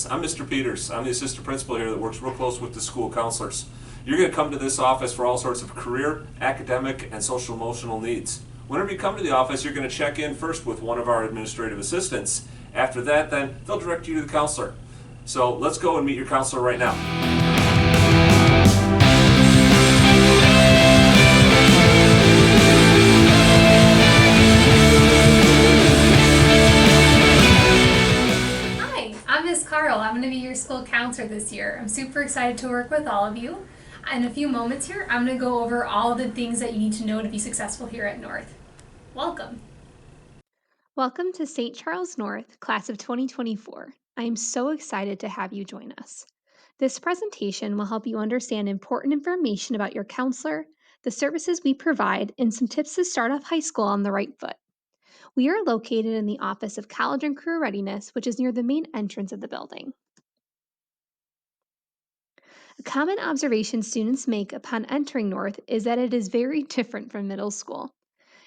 office. I'm Mr. Peters. I'm the assistant principal here that works real close with the school counselors. You're going to come to this office for all sorts of career, academic, and social emotional needs. Whenever you come to the office, you're going to check in first with one of our administrative assistants. After that, then they'll direct you to the counselor. So let's go and meet your counselor right now. Hi, I'm Miss Karl. I'm going to be your school counselor this year. I'm super excited to work with all of you. In a few moments here, I'm going to go over all the things that you need to know to be successful here at North. Welcome. Welcome to St. Charles North, class of 2024. I am so excited to have you join us. This presentation will help you understand important information about your counselor, the services we provide, and some tips to start off high school on the right foot. We are located in the Office of College and Career Readiness, which is near the main entrance of the building. A common observation students make upon entering North is that it is very different from middle school.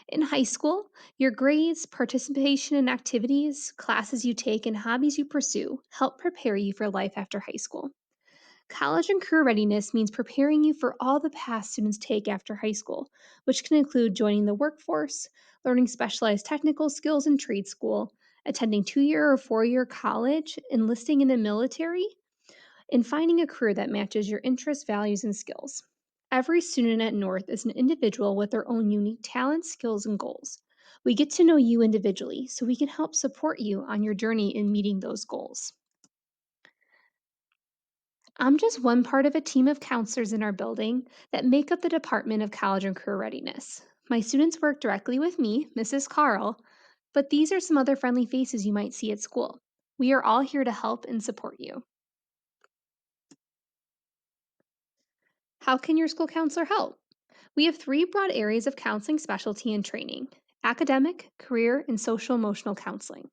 In high school, your grades, participation in activities, classes you take, and hobbies you pursue help prepare you for life after high school. College and career readiness means preparing you for all the paths students take after high school, which can include joining the workforce, learning specialized technical skills in trade school, attending 2-year or 4-year college, enlisting in the military, and finding a career that matches your interests, values, and skills. Every student at North is an individual with their own unique talents, skills, and goals. We get to know you individually so we can help support you on your journey in meeting those goals. I'm just one part of a team of counselors in our building that make up the Department of College and Career Readiness. My students work directly with me, Mrs. Karl, but these are some other friendly faces you might see at school. We are all here to help and support you. How can your school counselor help? We have 3 broad areas of counseling specialty and training: academic, career, and social emotional counseling.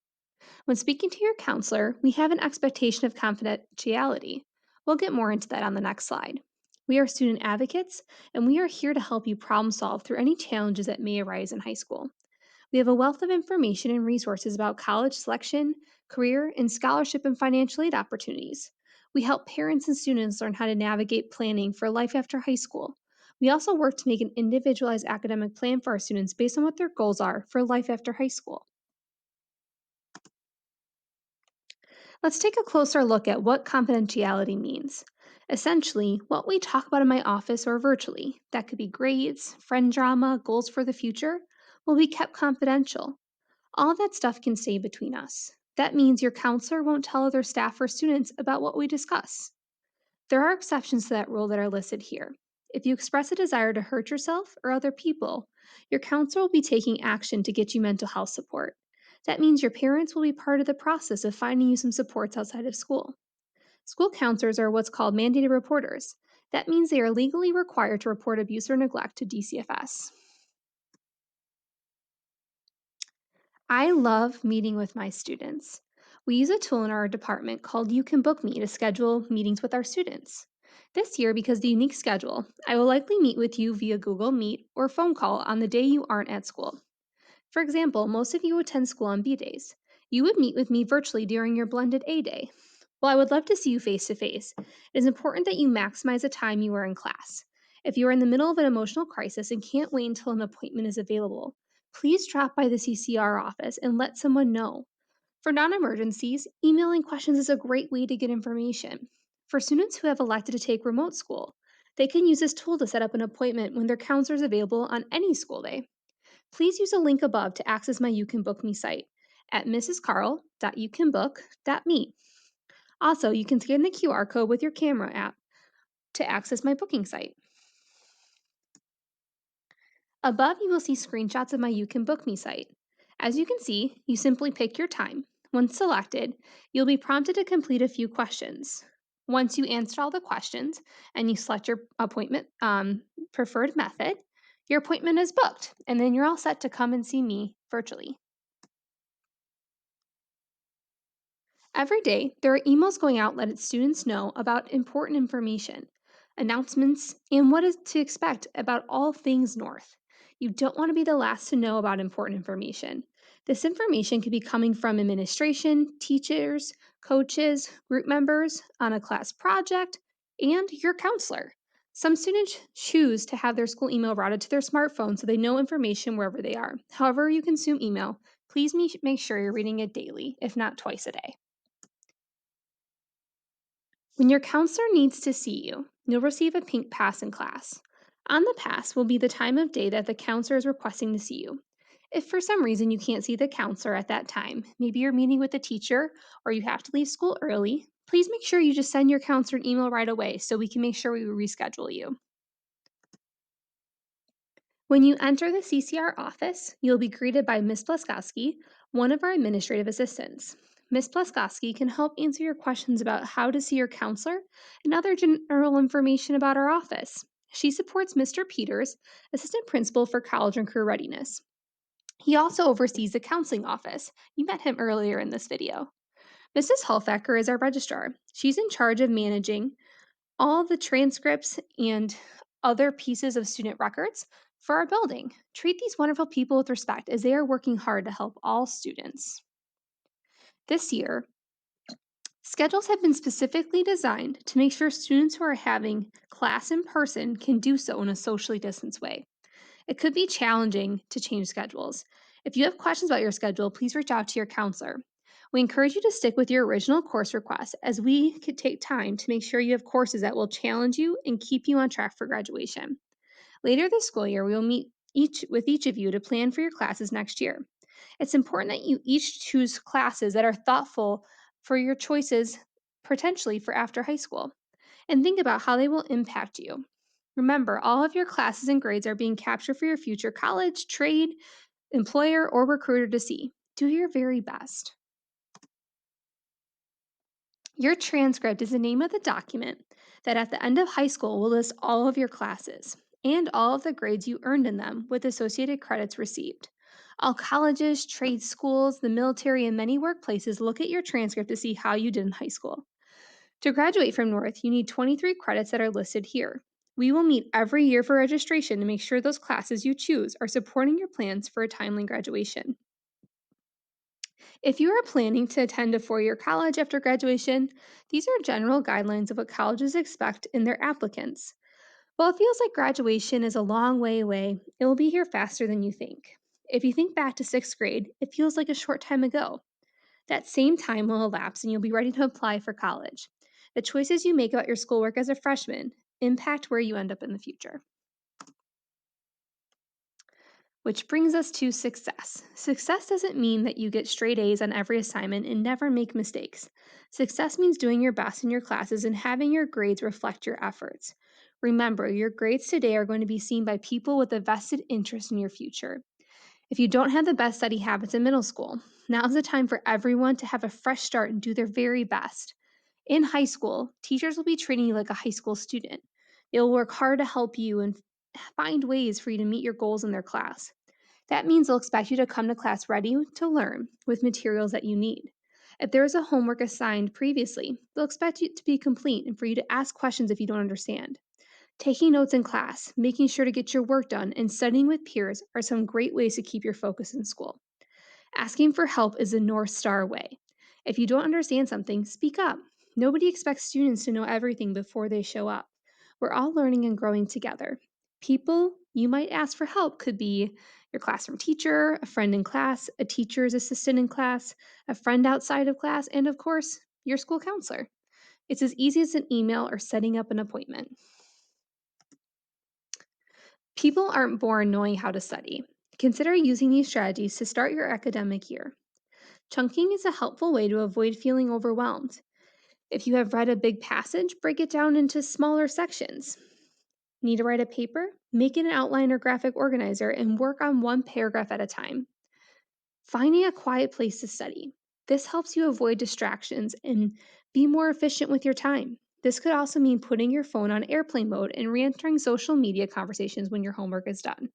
When speaking to your counselor, we have an expectation of confidentiality. We'll get more into that on the next slide. We are student advocates, and we are here to help you problem solve through any challenges that may arise in high school. We have a wealth of information and resources about college selection, career, and scholarship and financial aid opportunities. We help parents and students learn how to navigate planning for life after high school. We also work to make an individualized academic plan for our students based on what their goals are for life after high school. Let's take a closer look at what confidentiality means. Essentially, what we talk about in my office or virtually, that could be grades, friend drama, goals for the future, will be kept confidential. All that stuff can stay between us. That means your counselor won't tell other staff or students about what we discuss. There are exceptions to that rule that are listed here. If you express a desire to hurt yourself or other people, your counselor will be taking action to get you mental health support. That means your parents will be part of the process of finding you some supports outside of school. School counselors are what's called mandated reporters. That means they are legally required to report abuse or neglect to DCFS. I love meeting with my students. We use a tool in our department called You Can Book Me to schedule meetings with our students. This year, because of the unique schedule, I will likely meet with you via Google Meet or phone call on the day you aren't at school. For example, most of you attend school on B days. You would meet with me virtually during your blended A day. While I would love to see you face to face, it is important that you maximize the time you are in class. If you are in the middle of an emotional crisis and can't wait until an appointment is available, please drop by the CCR office and let someone know. For non emergencies, emailing questions is a great way to get information. For students who have elected to take remote school, they can use this tool to set up an appointment when their counselor is available on any school day. Please use a link above to access my You Can Book Me site at mrscarl.youcanbook.me. Also, you can scan the QR code with your camera app to access my booking site. Above, you will see screenshots of my You Can Book Me site. As you can see, you simply pick your time. Once selected, you'll be prompted to complete a few questions. Once you answer all the questions and you select your appointment preferred method, your appointment is booked, and then you're all set to come and see me virtually. Every day, there are emails going out letting students know about important information, announcements, and what is to expect about all things North. You don't want to be the last to know about important information. This information could be coming from administration, teachers, coaches, group members on a class project, and your counselor. Some students choose to have their school email routed to their smartphone so they know information wherever they are. However, you consume email, please make sure you're reading it daily, if not twice a day. When your counselor needs to see you, you'll receive a pink pass in class. On the pass will be the time of day that the counselor is requesting to see you. If for some reason you can't see the counselor at that time, maybe you're meeting with a teacher or you have to leave school early, please make sure you just send your counselor an email right away so we can make sure we reschedule you. When you enter the CCR office, you'll be greeted by Ms. Plaskowski, one of our administrative assistants. Ms. Plaskowski can help answer your questions about how to see your counselor and other general information about our office. She supports Mr. Peters, assistant principal for college and career readiness. He also oversees the counseling office. You met him earlier in this video. Mrs. Hulfacker is our registrar. She's in charge of managing all the transcripts and other pieces of student records for our building. Treat these wonderful people with respect as they are working hard to help all students. This year, schedules have been specifically designed to make sure students who are having class in person can do so in a socially distanced way. It could be challenging to change schedules. If you have questions about your schedule, please reach out to your counselor. We encourage you to stick with your original course request as we could take time to make sure you have courses that will challenge you and keep you on track for graduation. Later this school year, we will meet with each of you to plan for your classes next year. It's important that you each choose classes that are thoughtful for your choices potentially for after high school and think about how they will impact you. Remember, all of your classes and grades are being captured for your future college, trade, employer, or recruiter to see. Do your very best. Your transcript is the name of the document that at the end of high school will list all of your classes and all of the grades you earned in them with associated credits received. All colleges, trade schools, the military, and many workplaces look at your transcript to see how you did in high school. To graduate from North, you need 23 credits that are listed here. We will meet every year for registration to make sure those classes you choose are supporting your plans for a timely graduation. If you are planning to attend a 4 year college after graduation, these are general guidelines of what colleges expect in their applicants. While it feels like graduation is a long way away, it will be here faster than you think. If you think back to sixth grade, it feels like a short time ago. That same time will elapse and you'll be ready to apply for college. The choices you make about your schoolwork as a freshman impact where you end up in the future. Which brings us to success. Success doesn't mean that you get straight A's on every assignment and never make mistakes. Success means doing your best in your classes and having your grades reflect your efforts. Remember, your grades today are going to be seen by people with a vested interest in your future. If you don't have the best study habits in middle school, now's the time for everyone to have a fresh start and do their very best. In high school, teachers will be treating you like a high school student. They will work hard to help you and find ways for you to meet your goals in their class. That means they'll expect you to come to class ready to learn with materials that you need. If there is a homework assigned previously, they'll expect you to be complete and for you to ask questions if you don't understand. Taking notes in class, making sure to get your work done, and studying with peers are some great ways to keep your focus in school. Asking for help is the North Star way. If you don't understand something, speak up. Nobody expects students to know everything before they show up. We're all learning and growing together. People you might ask for help could be your classroom teacher, a friend in class, a teacher's assistant in class, a friend outside of class, and of course, your school counselor. It's as easy as an email or setting up an appointment. People aren't born knowing how to study. Consider using these strategies to start your academic year. Chunking is a helpful way to avoid feeling overwhelmed. If you have read a big passage, break it down into smaller sections. Need to write a paper? Make it an outline or graphic organizer and work on one paragraph at a time. Finding a quiet place to study. This helps you avoid distractions and be more efficient with your time. This could also mean putting your phone on airplane mode and re entering social media conversations when your homework is done.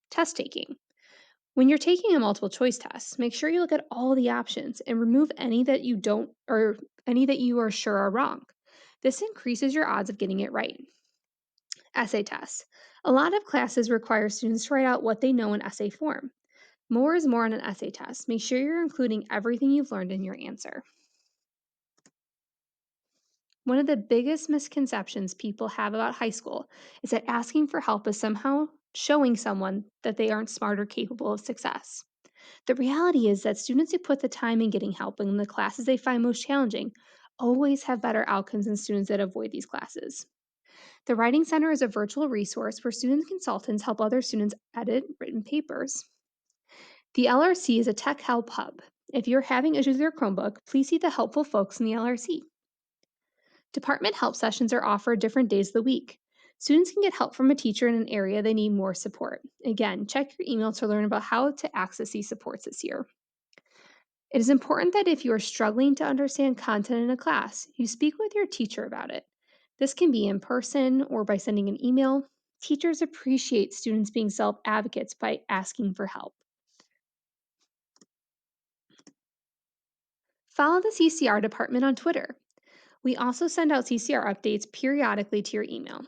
Test taking. When you're taking a multiple choice test, make sure you look at all the options and remove any that you don't or any that you are sure are wrong. This increases your odds of getting it right. Essay tests. A lot of classes require students to write out what they know in essay form. More is more on an essay test. Make sure you're including everything you've learned in your answer. One of the biggest misconceptions people have about high school is that asking for help is somehow showing someone that they aren't smart or capable of success. The reality is that students who put the time in getting help in the classes they find most challenging always have better outcomes than students that avoid these classes. The Writing Center is a virtual resource where student consultants help other students edit written papers. The LRC is a tech help hub. If you're having issues with your Chromebook, please see the helpful folks in the LRC. Department help sessions are offered different days of the week. Students can get help from a teacher in an area they need more support. Again, check your email to learn about how to access these supports this year. It is important that if you are struggling to understand content in a class, you speak with your teacher about it. This can be in person or by sending an email. Teachers appreciate students being self advocates by asking for help. Follow the CCR department on Twitter. We also send out CCR updates periodically to your email.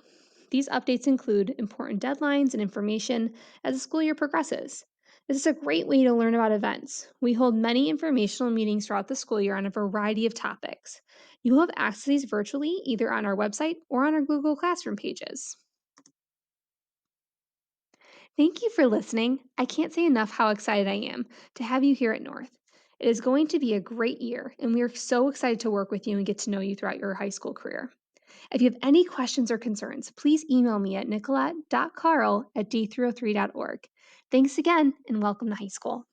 These updates include important deadlines and information as the school year progresses. This is a great way to learn about events. We hold many informational meetings throughout the school year on a variety of topics. You will have access to these virtually either on our website or on our Google Classroom pages. Thank you for listening. I can't say enough how excited I am to have you here at North. It is going to be a great year, and we are so excited to work with you and get to know you throughout your high school career. If you have any questions or concerns, please email me at nicolette.carl@d303.org. Thanks again, and welcome to high school.